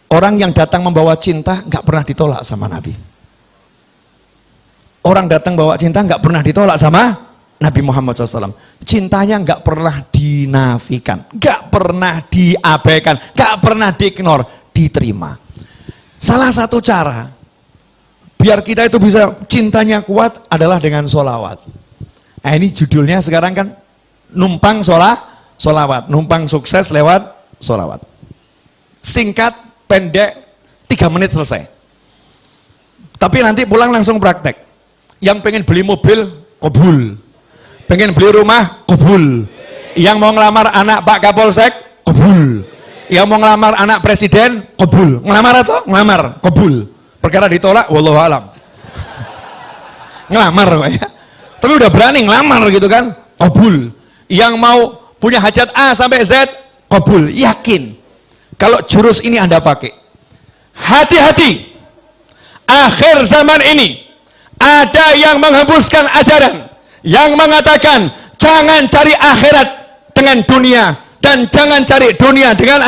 Orang yang datang membawa cinta nggak pernah ditolak sama Nabi. Orang datang bawa cinta nggak pernah ditolak sama Nabi Muhammad SAW. Cintanya nggak pernah dinafikan, nggak pernah diabaikan, nggak pernah diignore, diterima. Salah satu cara biar kita itu bisa cintanya kuat adalah dengan sholawat. Nah ini judulnya sekarang kan numpang sholawat, numpang sukses lewat sholawat. Singkat, pendek, 3 menit selesai. Tapi nanti pulang langsung praktek. Yang pengen beli mobil, kabul. Pengen beli rumah, kabul. Yang mau ngelamar anak Pak Kapolsek, kabul. Yang mau ngelamar anak presiden, kabul. Ngelamar atau? Ngelamar, kabul. Perkara ditolak, wallahu alam. Ngelamar ya. Tapi udah berani ngelamar gitu kan, kabul. Yang mau punya hajat A sampai Z, kabul. Yakin. Kalau jurus ini Anda pakai, hati-hati. Akhir zaman ini ada yang menghembuskan ajaran yang mengatakan jangan cari akhirat dengan dunia dan jangan cari dunia dengan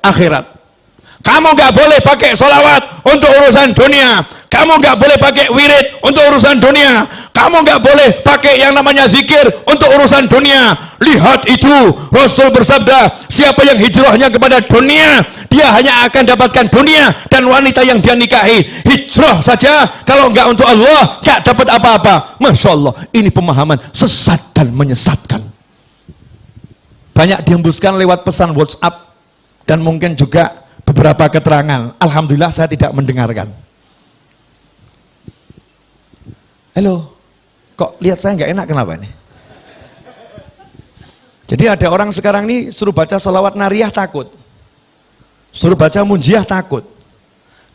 akhirat. Kamu nggak boleh pakai sholawat untuk urusan dunia. Kamu nggak boleh pakai wirid untuk urusan dunia. Kamu nggak boleh pakai yang namanya zikir untuk urusan dunia. Lihat itu, Rasul bersabda, siapa yang hijrahnya kepada dunia, dia hanya akan dapatkan dunia dan wanita yang dia nikahi. Hijrah saja, kalau nggak untuk Allah, nggak dapat apa-apa. Masya Allah, ini pemahaman sesat dan menyesatkan. Banyak dihembuskan lewat pesan WhatsApp dan mungkin juga beberapa keterangan. Alhamdulillah saya tidak mendengarkan. Halo, kok lihat saya nggak enak, kenapa ini? Jadi ada orang sekarang ini suruh baca sholawat nariyah takut, suruh baca munjiah takut.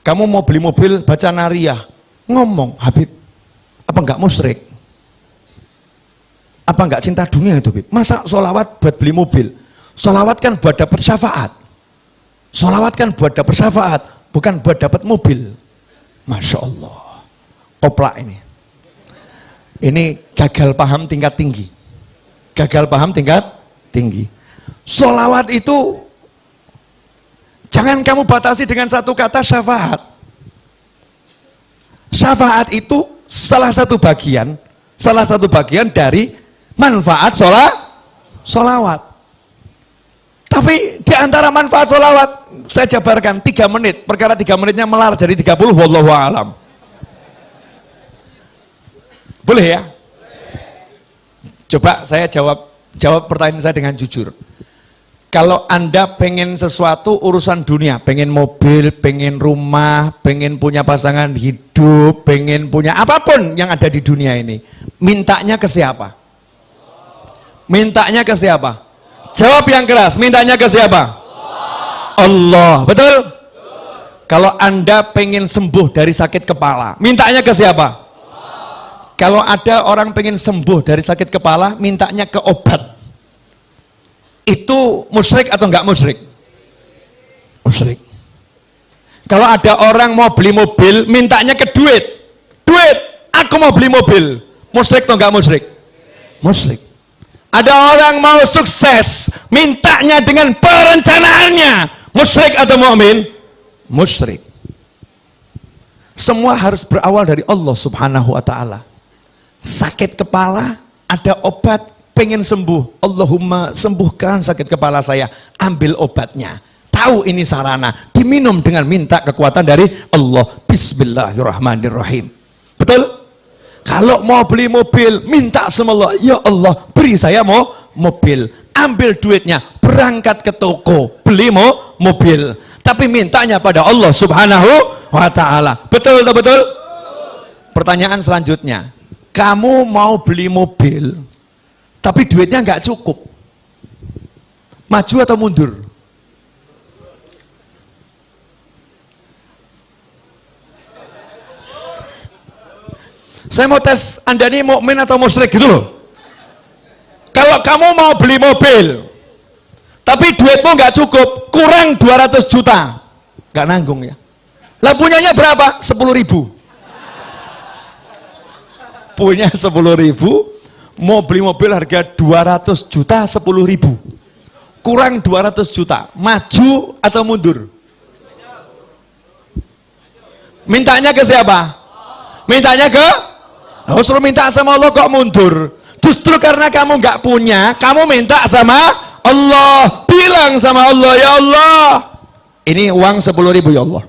Kamu mau beli mobil baca nariyah, ngomong Habib, apa nggak musyrik? Apa nggak cinta dunia itu, Habib? Masa sholawat buat beli mobil? Sholawat kan buat dapat syafaat. Sholawat kan buat dapat syafaat, bukan buat dapat mobil. Masya Allah, koplak ini. Ini gagal paham tingkat tinggi. Gagal paham tingkat tinggi. Sholawat itu jangan kamu batasi dengan satu kata syafaat. Syafaat itu salah satu bagian dari manfaat sholawat. Tapi di antara manfaat sholawat saya jabarkan 3 menit. Perkara 3 menitnya melar jadi 30. Wallahu a'lam. Boleh ya? Coba saya jawab pertanyaan saya dengan jujur. Kalau Anda pengen sesuatu urusan dunia, pengen mobil, pengen rumah, pengen punya pasangan hidup, pengen punya apapun yang ada di dunia ini, mintanya ke siapa? Mintanya ke siapa? Jawab yang keras, mintanya ke siapa? Allah, betul? Kalau Anda pengen sembuh dari sakit kepala, mintanya ke siapa? Kalau ada orang pengen sembuh dari sakit kepala, mintanya ke obat. Itu musyrik atau enggak musyrik? Musyrik. Kalau ada orang mau beli mobil, mintanya ke duit. Duit, aku mau beli mobil. Musyrik atau enggak musyrik? Musyrik. Ada orang mau sukses, mintanya dengan perencanaannya. Musyrik atau mukmin? Musyrik. Semua harus berawal dari Allah Subhanahu wa ta'ala. Sakit kepala, ada obat, pengen sembuh. Allahumma sembuhkan sakit kepala saya, ambil obatnya. Tahu ini sarana, diminum dengan minta kekuatan dari Allah. Bismillahirrahmanirrahim. Betul? Kalau mau beli mobil, minta sama Allah, ya Allah, beri saya mobil. Ambil duitnya, berangkat ke toko, beli mobil. Tapi mintanya pada Allah Subhanahu wa ta'ala. Betul atau betul? Pertanyaan selanjutnya, kamu mau beli mobil, tapi duitnya nggak cukup. Maju atau mundur? Saya mau tes Anda ini mukmin atau musyrik gitu loh. Kalau kamu mau beli mobil, tapi duitmu nggak cukup, kurang 200 juta, nggak nanggung ya. Lah punyanya berapa? 10.000. Punya 10.000, mau beli mobil harga 200 juta, 10.000. Kurang 200 juta, maju atau mundur? Mintanya ke siapa? Mintanya ke? Nah, suruh minta sama Allah kok mundur. Justru karena kamu nggak punya, kamu minta sama Allah. Bilang sama Allah, ya Allah, ini uang 10.000 ya Allah.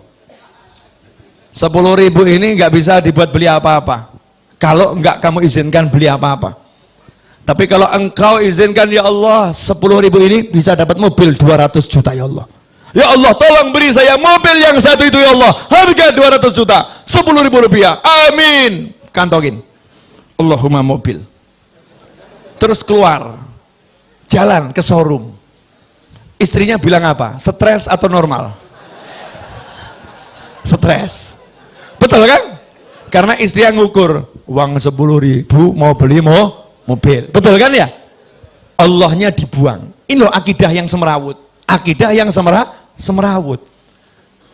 10.000 ini nggak bisa dibuat beli apa-apa. Kalau nggak kamu izinkan beli apa-apa. Tapi kalau engkau izinkan ya Allah, 10.000 ini bisa dapat mobil 200 juta ya Allah. Ya Allah, tolong beri saya mobil yang satu itu ya Allah. Harga 200 juta, 10.000 rupiah. Amin. Kantongin. Allahumma mobil. Terus keluar. Jalan ke showroom. Istrinya bilang apa? Stres atau normal? Stres. Betul kan? Karena istrinya ngukur. Uang 10.000 mau beli mobil. Betul kan ya? Allahnya dibuang. Ini loh akidah yang semerawut. Akidah yang semerawut.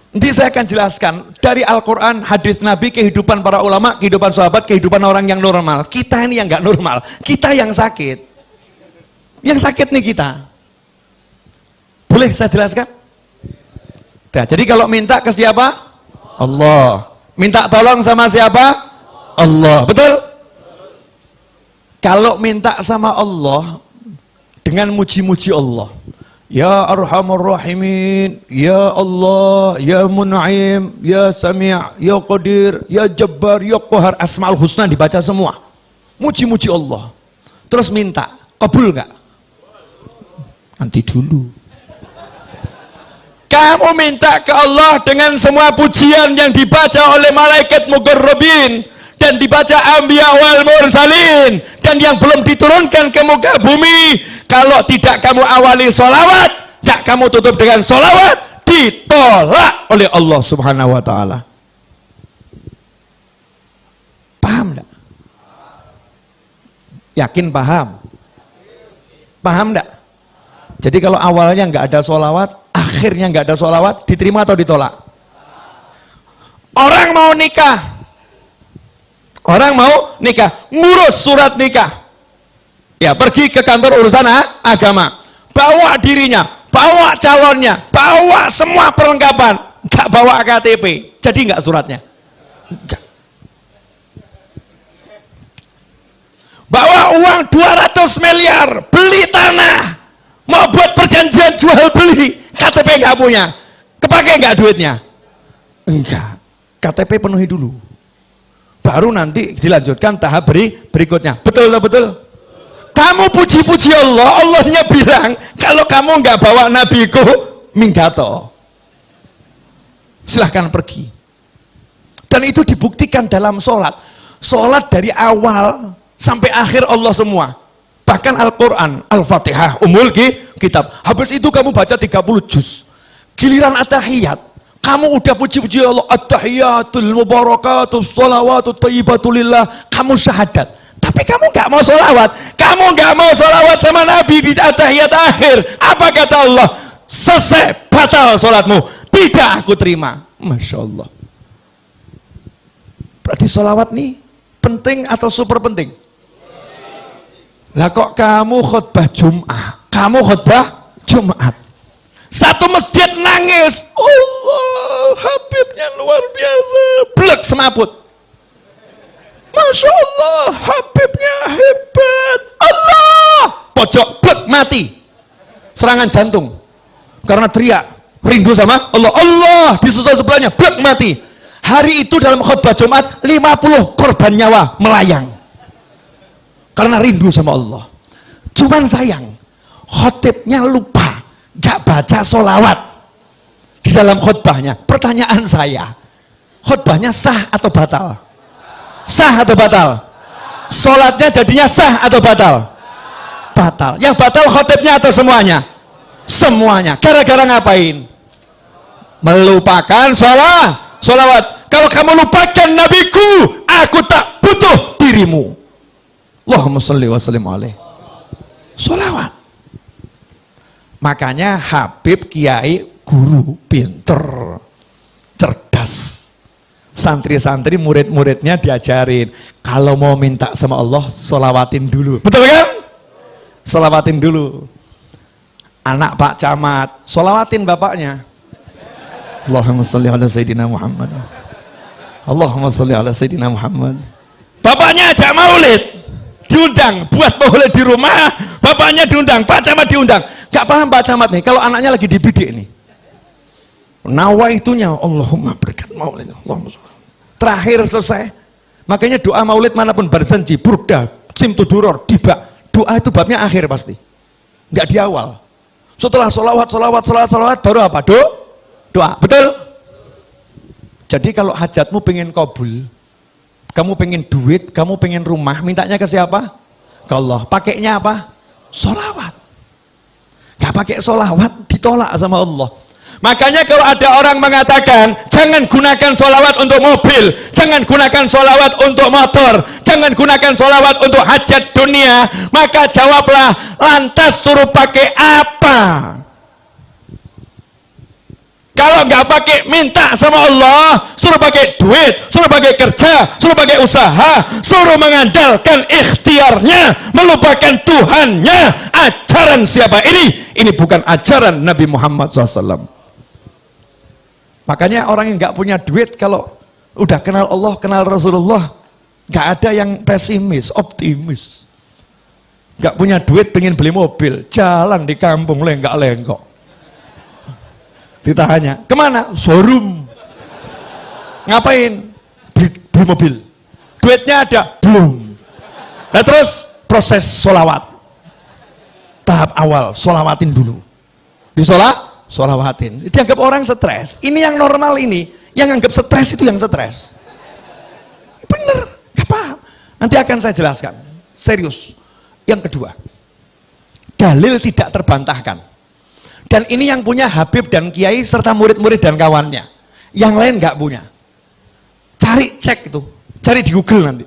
Nanti saya akan jelaskan dari Al-Quran, hadis Nabi, kehidupan para ulama, kehidupan sahabat, kehidupan orang yang normal. Kita ini yang nggak normal. Kita yang sakit. Yang sakit nih kita. Boleh saya jelaskan? Nah, jadi kalau minta ke siapa? Allah. Minta tolong sama siapa? Allah. Betul? Kalau minta sama Allah dengan muji-muji Allah. Ya Arhamar Rahimin, Ya Allah, Ya Mun'im, Ya Sami', Ya Qadir, Ya Jabbar, Ya Qahar, Asma'ul Husna dibaca semua. Muji-muji Allah. Terus minta, kabul nggak? Nanti dulu. Kamu minta ke Allah dengan semua pujian yang dibaca oleh malaikat muqarrabin dan dibaca anbiya wal mursalin dan yang belum diturunkan ke muka bumi. Kalau tidak kamu awali sholawat, tidak kamu tutup dengan sholawat, ditolak oleh Allah Subhanahu wa ta'ala. Paham tidak? Yakin paham? Paham tidak? Jadi kalau awalnya nggak ada sholawat, akhirnya nggak ada sholawat, diterima atau ditolak? Orang mau nikah, ngurus surat nikah. Ya, pergi ke kantor urusan agama, bawa dirinya, bawa calonnya, bawa semua perlengkapan, nggak bawa KTP, jadi nggak suratnya? Enggak. Bawa uang 200 miliar, beli tanah, mau buat perjanjian jual beli, KTP nggak punya, kepake nggak duitnya? Enggak, KTP penuhi dulu, baru nanti dilanjutkan tahap berikutnya. Betul lah, betul. Kamu puji-puji Allah, Allahnya bilang, kalau kamu nggak bawa nabiku, minggato. Silahkan pergi. Dan itu dibuktikan dalam sholat. Sholat dari awal sampai akhir Allah semua. Bahkan Al-Quran, Al-Fatihah, Ummul Kitab. Habis itu kamu baca 30 juz. Giliran at-tahiyat, kamu udah puji-puji Allah, at-tahiyatul mubarakatul sholawatut thayyibatulillah, kamu syahadat. Tapi kamu nggak mau sholawat, kamu nggak mau sholawat sama Nabi di tahiyat akhir. Apa kata Allah? Selesai, batal sholatmu. Tidak aku terima. Masya Allah. Berarti sholawat nih penting atau super penting? Lah kok kamu khutbah Jumat, satu masjid nangis, Allah, Habibnya luar biasa, blek semaput. Masya Allah, Habibnya hebat. Allah, pojok blek mati, serangan jantung karena teriak rindu sama Allah. Allah disusul sebelahnya blek mati. Hari itu dalam khutbah Jumat 50 korban nyawa melayang karena rindu sama Allah. Cuman sayang, khotibnya lupa, gak baca sholawat di dalam khutbahnya. Pertanyaan saya, khutbahnya sah atau batal? Sah atau batal? Sholatnya jadinya sah atau batal? Batal. Yang batal khotibnya atau semuanya? Semuanya. Gara-gara ngapain? Melupakan sholawat. Kalau kamu lupakan nabiku, aku tak butuh dirimu. Allahumma sholli wa sallim alaih. Sholawat. Makanya Habib, kiai, guru, pinter, cerdas. Santri-santri, murid-muridnya diajarin, kalau mau minta sama Allah, sholawatin dulu. Betul kan? Sholawatin dulu. Anak Pak Camat, sholawatin bapaknya. Allahumma sholli ala Sayyidina Muhammad. Allahumma sholli ala Sayyidina Muhammad. Bapaknya ajak maulid, diundang buat maulid di rumah, bapaknya diundang, Pak Camat diundang. Gak paham Pak Camat nih, kalau anaknya lagi dibidik nih. Nawaitunya Allahumma berkat maulid. Allahumma sholli. Terakhir selesai. Makanya doa maulid manapun berjanji, burda, simtuduror, tiba. Doa itu babnya akhir pasti. Enggak di awal. Setelah solawat baru apa? Doa. Betul? Jadi kalau hajatmu pengen kabul, kamu pengen duit, kamu pengen rumah, mintanya ke siapa? Ke Allah. Pakainya apa? Solawat. Gak pakai solawat, ditolak sama Allah. Makanya kalau ada orang mengatakan jangan gunakan solawat untuk mobil, jangan gunakan solawat untuk motor, jangan gunakan solawat untuk hajat dunia, maka jawablah, lantas suruh pakai apa? Kalau nggak pakai minta sama Allah, suruh pakai duit, suruh pakai kerja, suruh pakai usaha, suruh mengandalkan ikhtiarnya, melupakan Tuhannya. Ajaran siapa ini? Ini bukan ajaran Nabi Muhammad SAW. Makanya orang yang nggak punya duit kalau udah kenal Allah, kenal Rasulullah, nggak ada yang pesimis, optimis. Nggak punya duit pengen beli mobil, jalan di kampung lenggak-lenggok. Ditanya, kemana? Showroom. Ngapain? Beli mobil. Duitnya ada? Belum. Nah terus proses solawat. Tahap awal, solawatin dulu. Solawatin. Dianggap orang stres. Ini yang normal ini. Yang anggap stres itu yang stres. Bener, gak paham. Nanti akan saya jelaskan. Serius. Yang kedua, dalil tidak terbantahkan. Dan ini yang punya Habib dan Kiai serta murid-murid dan kawannya. Yang lain gak punya. Cari, cek itu. Cari di Google nanti.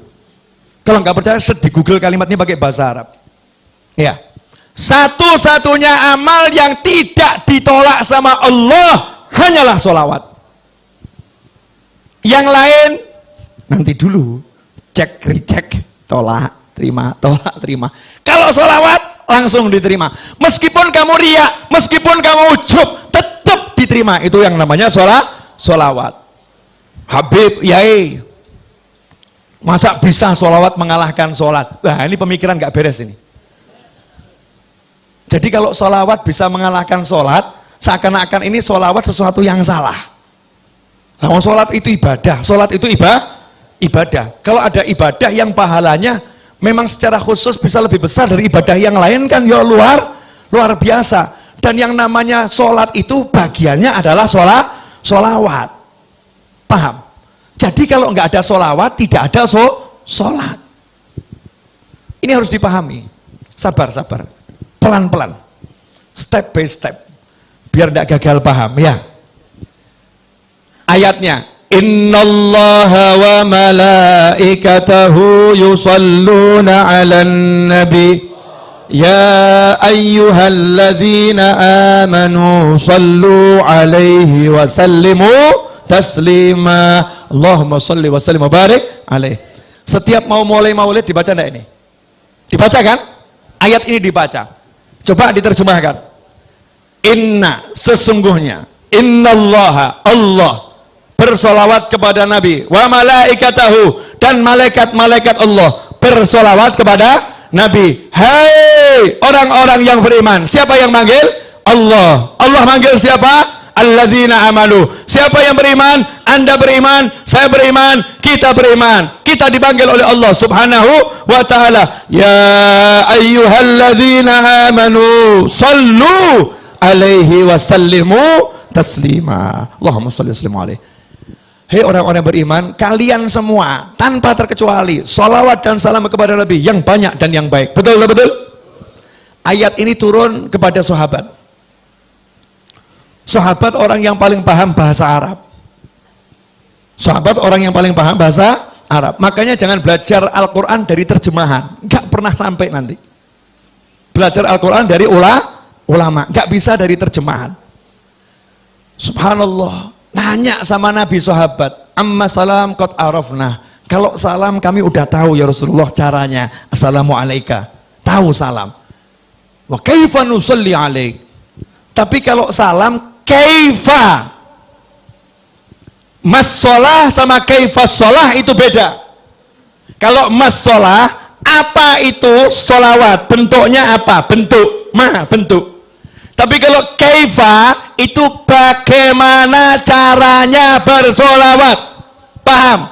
Kalau nggak percaya, di Google kalimat ini pakai bahasa Arab. Ya. Satu-satunya amal yang tidak ditolak sama Allah hanyalah sholawat. Yang lain nanti dulu, cek, recheck, tolak, terima, tolak, terima. Kalau sholawat langsung diterima. Meskipun kamu riak, meskipun kamu ujub, tetap diterima. Itu yang namanya sholawat. Habib, Yai, masa bisa sholawat mengalahkan sholat? Nah ini pemikiran nggak beres ini. Jadi kalau sholawat bisa mengalahkan sholat, seakan-akan ini sholawat sesuatu yang salah. Nah, sholat itu ibadah, sholat itu ibadah. Kalau ada ibadah yang pahalanya memang secara khusus bisa lebih besar dari ibadah yang lain kan ya luar biasa. Dan yang namanya sholat itu bagiannya adalah sholawat. Paham? Jadi kalau nggak ada sholawat, tidak ada sholat. Ini harus dipahami. Sabar. Pelan-pelan, step by step, biar tidak gagal paham ya. Ayatnya, Innallaha wa malaikatahu yusalluna 'alan nabi ya ayyuhalladzina amanu sallu 'alaihi wa sallimu taslima. Allahumma shalli wa sallim wa barik alaihi. Setiap mau mulai maulid dibaca enggak ini? Dibaca kan? Ayat ini dibaca. Coba diterjemahkan. Inna, sesungguhnya, innallaha, Allah bersolawat kepada Nabi, wa malaikatahu, dan malaikat-malaikat Allah bersolawat kepada Nabi. Hai orang-orang yang beriman. Siapa yang manggil? Allah. Allah manggil siapa? Alladzina amanu. Siapa yang beriman? Anda beriman, saya beriman, kita beriman. Kita dipanggil oleh Allah Subhanahu wa ta'ala. Ya ayyuhalladzina amanu sallu alaihi wa sallimu taslima. Allahumma salli wa sallim alaihi. Hei orang-orang beriman, kalian semua tanpa terkecuali salawat dan salam kepada Nabi yang banyak dan yang baik. Betul? Ayat ini turun kepada sahabat. Sahabat orang yang paling paham bahasa Arab. Sahabat orang yang paling paham bahasa Arab. Makanya jangan belajar Al-Quran dari terjemahan. Gak pernah sampai nanti. Belajar Al-Quran dari ulama. Gak bisa dari terjemahan. Subhanallah. Nanya sama Nabi sahabat. Amma salam qad arafna. Kalau salam kami udah tahu ya Rasulullah caranya. Assalamualaikum. Tahu salam. Wa kaifa nusalli alaik. Tapi kalau salam kaifa. Mas-sholah sama kaifas sholah itu beda. Kalau mas-sholah, apa itu sholawat? Bentuknya apa? Bentuk. Bentuk. Tapi kalau kaifa, itu bagaimana caranya bersolawat. Paham?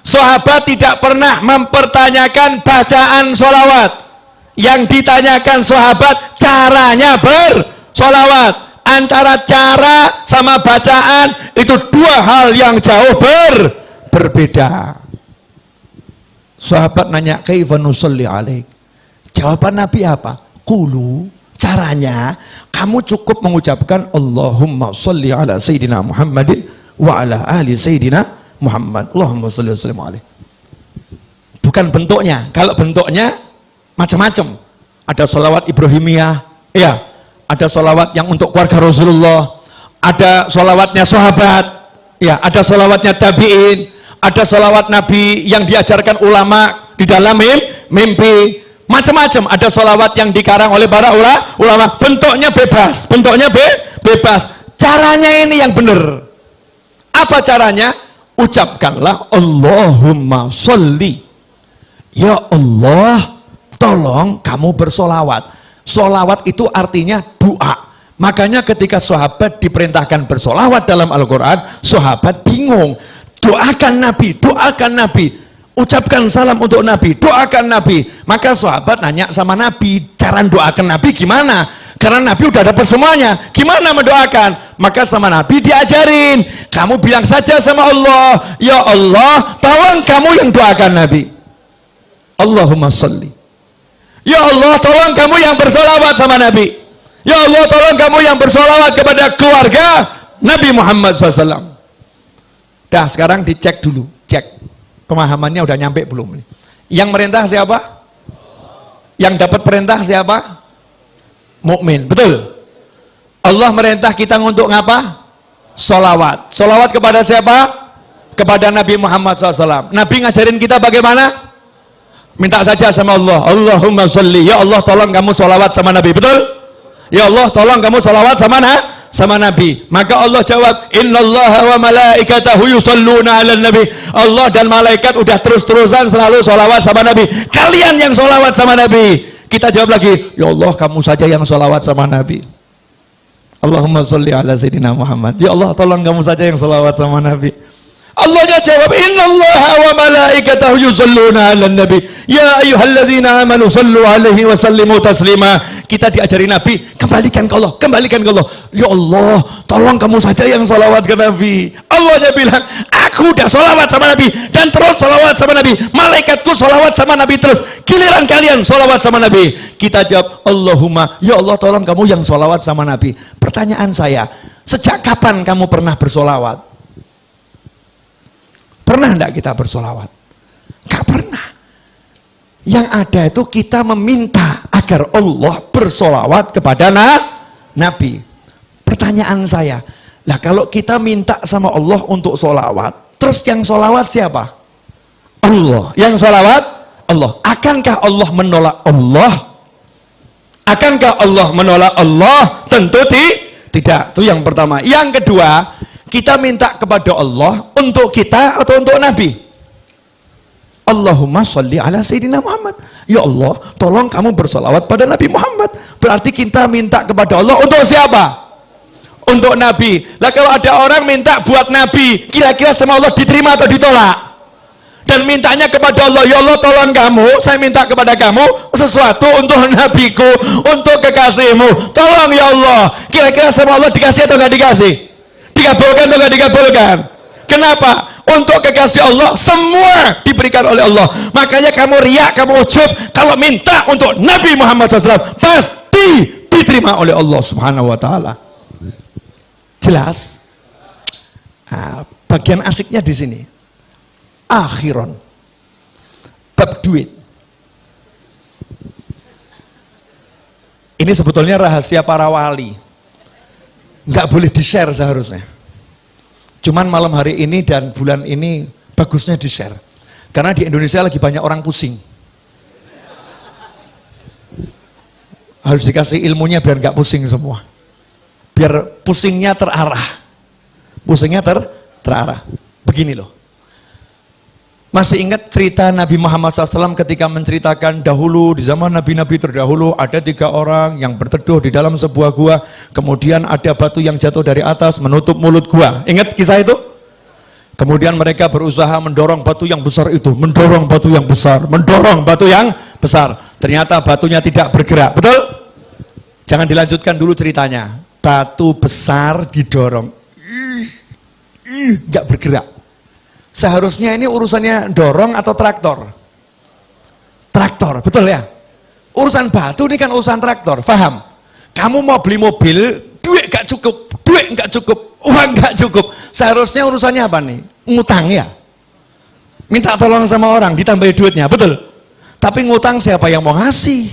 Sahabat tidak pernah mempertanyakan bacaan sholawat. Yang ditanyakan sahabat, caranya bersolawat. Antara cara sama bacaan itu dua hal yang jauh berbeda. Sahabat nanya, kaifa nusalli alaik? Jawaban Nabi apa? Qulu, caranya kamu cukup mengucapkan Allahumma sholli ala sayyidina Muhammadin wa ala ali sayyidina Muhammad. Allahumma sholli wa sallim alaih. Bukan bentuknya. Kalau bentuknya macam-macam. Ada sholawat Ibrahimiyah, ya. Ada sholawat yang untuk keluarga Rasulullah, ada sholawatnya sahabat, ya, ada sholawatnya tabi'in, ada sholawat Nabi yang diajarkan ulama di dalam mimpi, macam-macam. Ada sholawat yang dikarang oleh para ulama, bentuknya bebas, bebas. Caranya ini yang benar. Apa caranya? Ucapkanlah Allahumma sholli. Ya Allah, tolong kamu bersolawat. Solawat itu artinya doa. Makanya ketika sahabat diperintahkan bersolawat dalam Al-Quran, sahabat bingung. Doakan Nabi, doakan Nabi. Ucapkan salam untuk Nabi, doakan Nabi. Maka sahabat nanya sama Nabi, cara doakan Nabi gimana? Karena Nabi udah dapat semuanya. Gimana mendoakan? Maka sama Nabi diajarin. Kamu bilang saja sama Allah, ya Allah, tolong kamu yang doakan Nabi. Allahumma sholli. Ya Allah, tolong kamu yang bersolawat sama Nabi. Ya Allah, tolong kamu yang bersolawat kepada keluarga Nabi Muhammad SAW. Dah, sekarang dicek dulu. Cek. Pemahamannya udah nyampe belum? Yang merintah siapa? Yang dapat perintah siapa? Mukmin. Betul? Allah merintah kita untuk ngapa? Solawat. Solawat kepada siapa? Kepada Nabi Muhammad SAW. Nabi ngajarin kita bagaimana? Minta saja sama Allah, Allahumma sholli. Ya Allah, tolong kamu sholawat sama Nabi. Betul? Ya Allah, tolong kamu sholawat sama Nabi. Maka Allah jawab, innallaha wa malaikatahu yusholluna ala nabi. Allah dan malaikat udah terus-terusan selalu sholawat sama Nabi. Kalian yang sholawat sama Nabi. Kita jawab lagi, ya Allah, kamu saja yang sholawat sama Nabi. Allahumma sholli ala sayyidina Muhammad. Ya Allah, tolong kamu saja yang sholawat sama Nabi. Allahnya jawab, innallaha wa malaikatahu yusholluna ala nabi. Ya ayyuhalladzina amanu sallu alaihi wa sallimu taslima. Kita diajari Nabi, kembalikan ke Allah, kembalikan ke Allah. Ya Allah, tolong kamu saja yang salawat ke Nabi. Allahnya bilang, aku udah salawat sama Nabi dan terus salawat sama Nabi. Malaikatku salawat sama Nabi terus. Giliran kalian salawat sama Nabi. Kita jawab, Allahumma, ya Allah, tolong kamu yang salawat sama Nabi. Pertanyaan saya, sejak kapan kamu pernah bersolawat? Pernah enggak kita bersolawat? Enggak pernah. Yang ada itu kita meminta agar Allah bersolawat kepada Nabi. Pertanyaan saya, lah kalau kita minta sama Allah untuk solawat, terus yang solawat siapa? Allah. Yang solawat? Allah. Akankah Allah menolak Allah? Akankah Allah menolak Allah? Tentu tidak. Itu yang pertama. Yang kedua, kita minta kepada Allah untuk kita atau untuk Nabi? Allahumma sholli ala sayyidina Muhammad. Ya Allah, tolong kamu bersolawat pada Nabi Muhammad. Berarti kita minta kepada Allah untuk siapa? Untuk Nabi. Lah kalau ada orang minta buat Nabi, kira-kira sama Allah diterima atau ditolak? Dan mintanya kepada Allah, ya Allah tolong kamu, saya minta kepada kamu sesuatu untuk Nabiku, untuk kekasihmu. Tolong ya Allah. Kira-kira sama Allah dikasih atau nggak dikasih? Dikabulkan atau nggak dikabulkan? Kenapa? Untuk kekasih Allah semua diberikan oleh Allah. Makanya kamu riak, kamu ujub kalau minta untuk Nabi Muhammad SAW pasti diterima oleh Allah Subhanahu Wa Taala. Jelas? Nah, bagian asiknya di sini. Akhiron, bab duit. Ini sebetulnya rahasia para wali. Nggak boleh di-share seharusnya. Cuman malam hari ini dan bulan ini bagusnya di-share. Karena di Indonesia lagi banyak orang pusing. Harus dikasih ilmunya biar nggak pusing semua. Biar pusingnya terarah. Pusingnya terarah. begini loh. Masih ingat cerita Nabi Muhammad SAW ketika menceritakan dahulu di zaman Nabi-Nabi terdahulu ada 3 orang yang berteduh di dalam sebuah gua, kemudian ada batu yang jatuh dari atas menutup mulut gua. Ingat kisah itu? Kemudian mereka berusaha mendorong batu yang besar itu, mendorong batu yang besar, mendorong batu yang besar. Ternyata batunya tidak bergerak, betul? Jangan dilanjutkan dulu ceritanya. Batu besar didorong, nggak bergerak. Seharusnya ini urusannya dorong atau traktor? Traktor, betul ya? Urusan batu ini kan urusan traktor, paham? Kamu mau beli mobil, duit gak cukup, duit gak cukup, uang gak cukup. Seharusnya urusannya apa nih? Ngutang ya? Minta tolong sama orang, ditambahi duitnya, betul? Tapi ngutang siapa yang mau ngasih?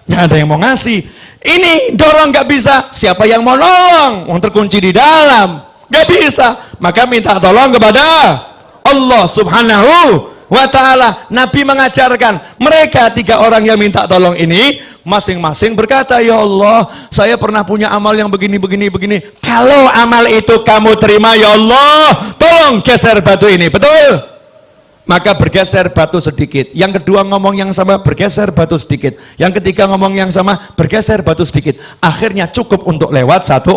Gak ada yang mau ngasih. Ini dorong gak bisa, siapa yang mau nolong? Yang terkunci di dalam, gak bisa. Maka minta tolong kepada Allah subhanahu wa ta'ala. Nabi mengajarkan mereka 3 orang yang minta tolong ini masing-masing berkata, ya Allah, saya pernah punya amal yang begini. Kalau amal itu kamu terima, ya Allah, tolong geser batu ini, betul? Maka bergeser batu sedikit. Yang kedua ngomong yang sama, bergeser batu sedikit. Yang ketiga ngomong yang sama, bergeser batu sedikit. Akhirnya cukup untuk lewat 1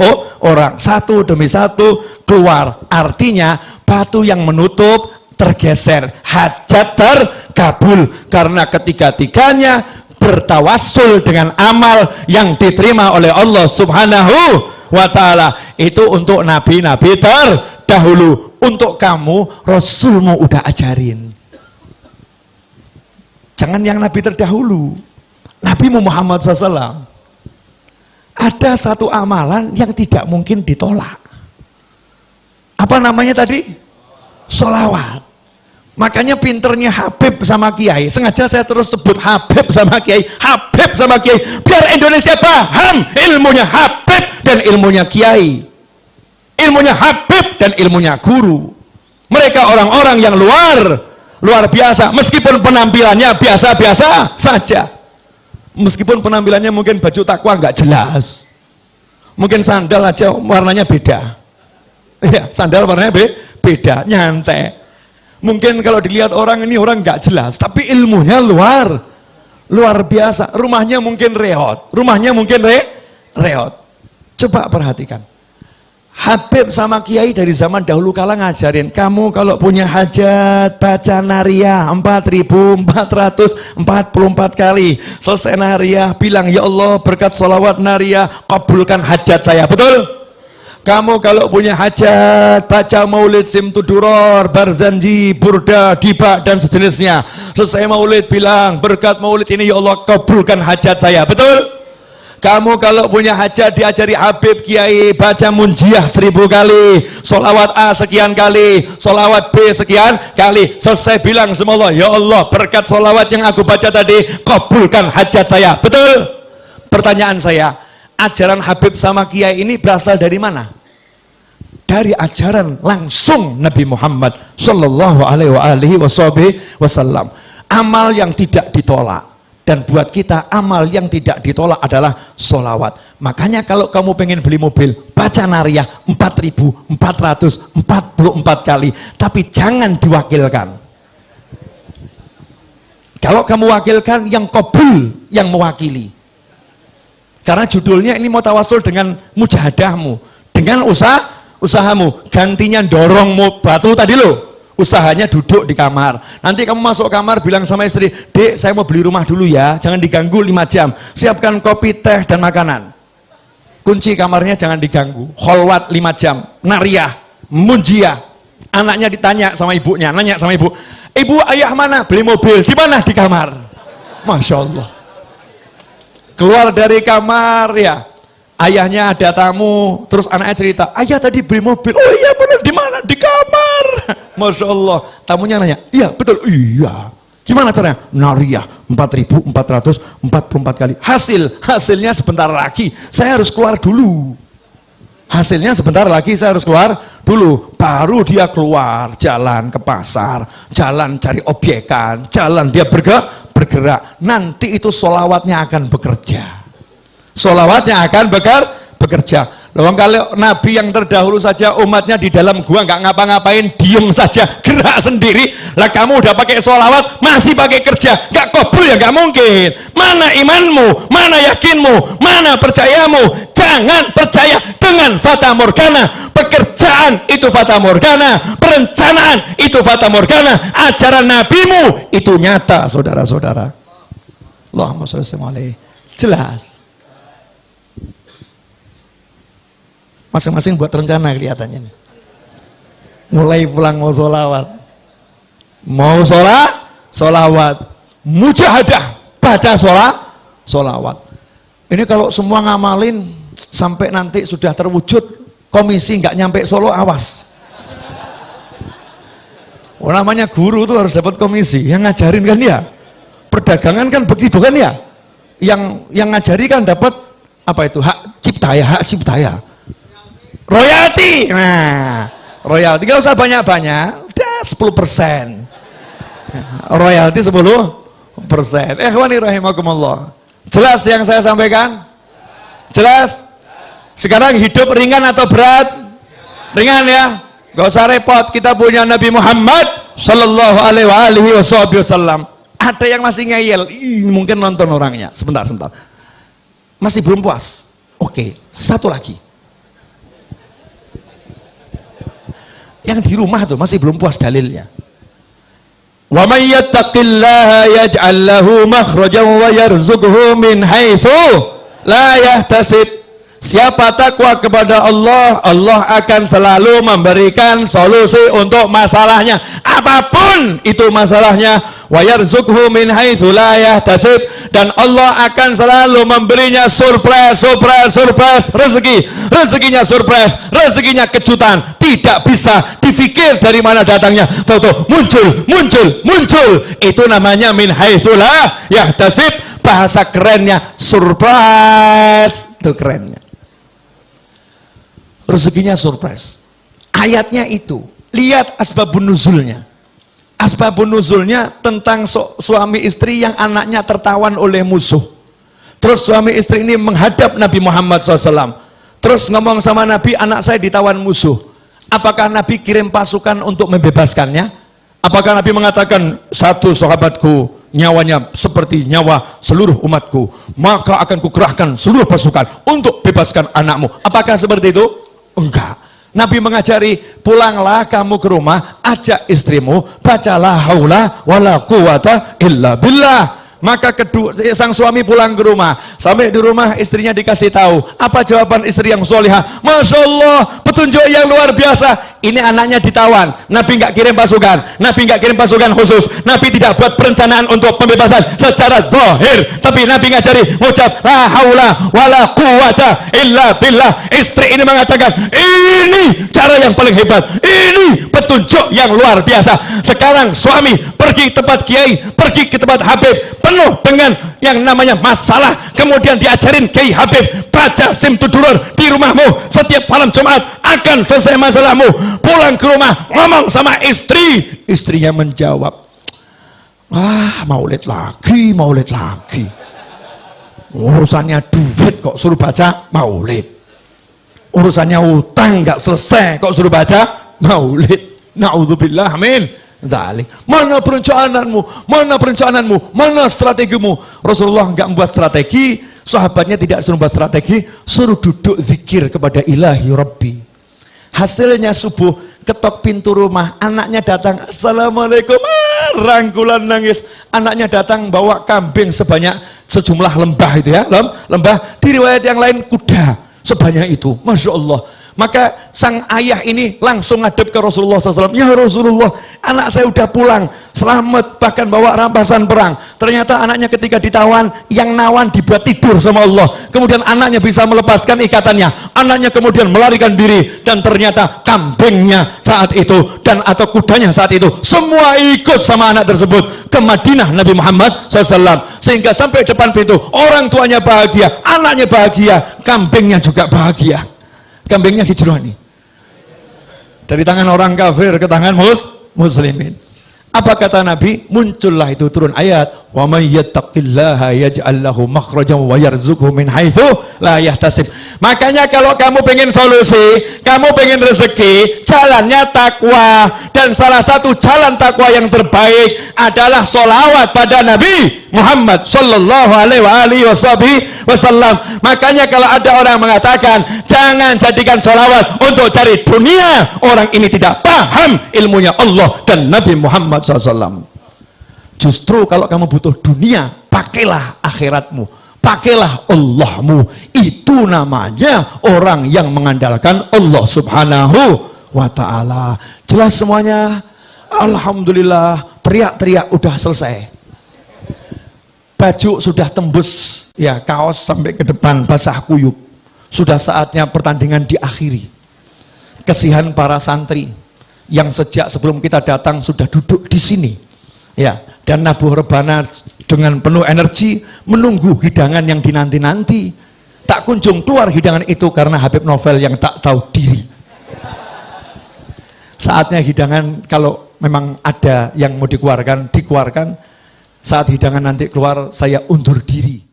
orang. 1 demi 1 keluar. Artinya batu yang menutup tergeser. Hajat terkabul. Karena ketiga-tiganya bertawassul dengan amal yang diterima oleh Allah subhanahu wa ta'ala. Itu untuk nabi-nabi terdahulu. Untuk kamu, Rasulmu udah ajarin. Jangan yang nabi terdahulu. Nabi Muhammad SAW. Ada satu amalan yang tidak mungkin ditolak. Apa namanya tadi? Sholawat. Makanya pinternya Habib sama Kiai. Sengaja saya terus sebut Habib sama Kiai. Habib sama Kiai. Biar Indonesia paham ilmunya Habib dan ilmunya Kiai. Ilmunya Habib dan ilmunya guru. Mereka orang-orang yang luar biasa. Meskipun penampilannya biasa-biasa saja. Meskipun penampilannya mungkin baju takwa nggak jelas. Mungkin sandal aja warnanya beda. Ya, sandal warnanya beda, nyantai. Mungkin kalau dilihat orang ini orang nggak jelas, tapi ilmunya luar biasa. Rumahnya mungkin reot, reot. Coba perhatikan. Habib sama Kiai dari zaman dahulu kala ngajarin, kamu kalau punya hajat baca nariyah 4.444 kali. Selesai nariyah bilang, ya Allah berkat sholawat nariyah kabulkan hajat saya, betul? Kamu kalau punya hajat baca maulid simtuduror, barzanji, burda, diba dan sejenisnya. Selesai maulid bilang berkat maulid ini ya Allah kabulkan hajat saya, betul? Kamu kalau punya hajat diajari Habib Kiai baca munjiah 1000 kali, sholawat A sekian kali, sholawat B sekian kali. Selesai bilang sama Allah, ya Allah berkat sholawat yang aku baca tadi kabulkan hajat saya, betul? Pertanyaan saya, ajaran Habib sama Kiai ini berasal dari mana? Dari ajaran langsung Nabi Muhammad Sallallahu Alaihi Wasallam. Amal yang tidak ditolak. Dan buat kita amal yang tidak ditolak adalah sholawat. Makanya kalau kamu pengen beli mobil, baca nariyah 4.444 kali. Tapi jangan diwakilkan. Kalau kamu wakilkan, yang qabul yang mewakili. Karena judulnya ini mau tawasul dengan mujahadahmu, dengan usahamu. Gantinya dorong batu tadi loh. Usahanya duduk di kamar. Nanti kamu masuk kamar bilang sama istri, Dek saya mau beli rumah dulu ya, jangan diganggu 5 jam. Siapkan kopi, teh dan makanan. Kunci kamarnya jangan diganggu. Kholwat 5 jam. Nariyah, munjiah. Anaknya ditanya sama ibunya, nanya sama ibu, ibu ayah mana? Beli mobil. Di mana? Di kamar. Masya Allah. Keluar dari kamar ya, ayahnya ada tamu, terus anaknya cerita, ayah tadi beli mobil. Oh iya benar, di mana? Di kamar. Masya Allah. Tamunya nanya, iya betul, iya. Gimana caranya? Nariyah 4.444 kali. Hasilnya sebentar lagi saya harus keluar dulu. Hasilnya sebentar lagi saya harus keluar dulu. Baru dia keluar, jalan ke pasar, jalan cari obyekan, jalan dia bergerak. Nanti itu sholawatnya akan bekerja. Sholawatnya akan bekerja. Loh, kalau Nabi yang terdahulu saja umatnya di dalam gua nggak ngapa-ngapain, diem saja, gerak sendiri. Lah kamu udah pakai sholawat, masih pakai kerja, nggak kabul ya nggak mungkin. Mana imanmu, mana yakinmu, mana percayamu? Jangan percaya dengan fata morgana. Pekerjaan itu fata morgana, perencanaan itu fata morgana, ajaran nabimu itu nyata, saudara-saudara. Allahumma sholli alaihi. Jelas. Masing-masing buat rencana kelihatannya nih. Mulai pulang mau sholawat, mau sholawat, mujahadah, baca sholawat. Ini kalau semua ngamalin sampai nanti sudah terwujud, komisi nggak nyampe Solo, awas. Oh, namanya guru tuh harus dapat komisi, yang ngajarin kan ya. Perdagangan kan begitu kan ya. Yang ngajari kan dapat apa itu, hak cipta ya. Royalti, nah royalti gak usah banyak-banyak, udah 10%. Royalti 10%. Ikhwani rahimakumullah. Jelas yang saya sampaikan? Jelas? Sekarang hidup ringan atau berat? Ringan ya. Gak usah repot, kita punya Nabi Muhammad Sallallahu alaihi wasallam. Ada yang masih ngeyel, mungkin nonton orangnya. Sebentar. Masih belum puas? Oke, satu lagi. Yang di rumah tuh masih belum puas dalilnya. Wa may yattaqillaha yaj'al lahu makhrajan wa yarzuqhu min haitsu la yahtasib. Siapa takwa kepada Allah, Allah akan selalu memberikan solusi untuk masalahnya, apapun itu masalahnya. Wa yarzuqhu min haitsu la yahtasib, dan Allah akan selalu memberinya surprise rezeki. Rezekinya surprise, rezekinya kejutan, tidak bisa difikir dari mana datangnya. Tahu muncul. Itu namanya min haitsu la yahtasib. Bahasa kerennya surprise. Itu kerennya. Rezekinya surprise. Ayatnya itu, lihat asbabun nuzulnya. Asbabun nuzulnya tentang suami istri yang anaknya tertawan oleh musuh. Terus suami istri ini menghadap Nabi Muhammad SAW. Terus ngomong sama Nabi, anak saya ditawan musuh. Apakah Nabi kirim pasukan untuk membebaskannya? Apakah Nabi mengatakan, satu sahabatku nyawanya seperti nyawa seluruh umatku, maka akan kukerahkan seluruh pasukan untuk bebaskan anakmu? Apakah seperti itu? Enggak. Nabi mengajari, pulanglah kamu ke rumah, ajak istrimu, bacalah haula wala quwata illa billah. Maka sang suami pulang ke rumah, sampai di rumah istrinya dikasih tahu. Apa jawaban istri yang solihah? Masya Allah, petunjuk yang luar biasa. Ini anaknya ditawan. Nabi nggak kirim pasukan, Nabi nggak kirim pasukan khusus, Nabi tidak buat perencanaan untuk pembebasan secara zahir, tapi Nabi ngajari ucap la haula wala quwata illa billah. Istri ini mengatakan, ini cara yang paling hebat, ini petunjuk yang luar biasa. Sekarang suami pergi ke tempat kiai, pergi ke tempat habib, penuh dengan yang namanya masalah, kemudian diajarin Kiai Habib, baca Simtudurur di rumahmu setiap malam Jumat, akan selesai masalahmu. Pulang ke rumah, ngomong sama istri, istrinya menjawab, maulid lagi, urusannya duit kok suruh baca maulid, urusannya utang nggak selesai kok suruh baca maulid. Naudzubillah, amin. Mana perencanaanmu, mana strategimu? Rasulullah nggak membuat strategi, sahabatnya tidak suruh membuat strategi, suruh duduk zikir kepada ilahi Rabbi. Hasilnya subuh, ketok pintu rumah, anaknya datang, assalamualaikum, rangkulan nangis. Anaknya datang bawa kambing sejumlah lembah itu ya, lembah. Di riwayat yang lain kuda sebanyak itu, masya Allah. Maka sang ayah ini langsung ngadep ke Rasulullah SAW. Ya Rasulullah, anak saya udah pulang, selamat, bahkan bawa rampasan perang. Ternyata anaknya ketika ditawan, yang nawan dibuat tidur sama Allah. Kemudian anaknya bisa melepaskan ikatannya. Anaknya kemudian melarikan diri. Dan ternyata kambingnya saat itu, dan atau kudanya saat itu, semua ikut sama anak tersebut ke Madinah Nabi Muhammad SAW. Sehingga sampai depan pintu, orang tuanya bahagia, anaknya bahagia, kambingnya juga bahagia. Kambingnya hijrah nih, dari tangan orang kafir ke tangan muslimin. Apa kata Nabi? Muncullah itu turun ayat, wa may yattaqillaha yaj'al lahu makhrajan wa yarzuqhu min haitsu la yahtasib. Makanya kalau kamu pengen solusi, kamu pengen rezeki, jalannya takwa. Dan salah satu jalan takwa yang terbaik adalah sholawat pada Nabi Muhammad sallallahu alaihi wasallam. Makanya kalau ada orang mengatakan jangan jadikan sholawat untuk cari dunia, orang ini tidak paham ilmunya Allah dan Nabi Muhammad SAW. Justru kalau kamu butuh dunia, pakailah akhiratmu, pakailah Allahmu. Itu namanya orang yang mengandalkan Allah subhanahu wa ta'ala. Jelas semuanya? Alhamdulillah. Teriak-teriak udah selesai. Baju sudah tembus, ya, kaos sampai ke depan basah kuyup. Sudah saatnya pertandingan diakhiri. Kesihan para santri yang sejak sebelum kita datang sudah duduk di sini, ya, dan nabuh rebana dengan penuh energi menunggu hidangan yang dinanti-nanti. Tak kunjung keluar hidangan itu karena Habib Novel yang tak tahu diri. Saatnya hidangan, kalau memang ada yang mau dikeluarkan, dikeluarkan. Saat hidangan nanti keluar, saya undur diri.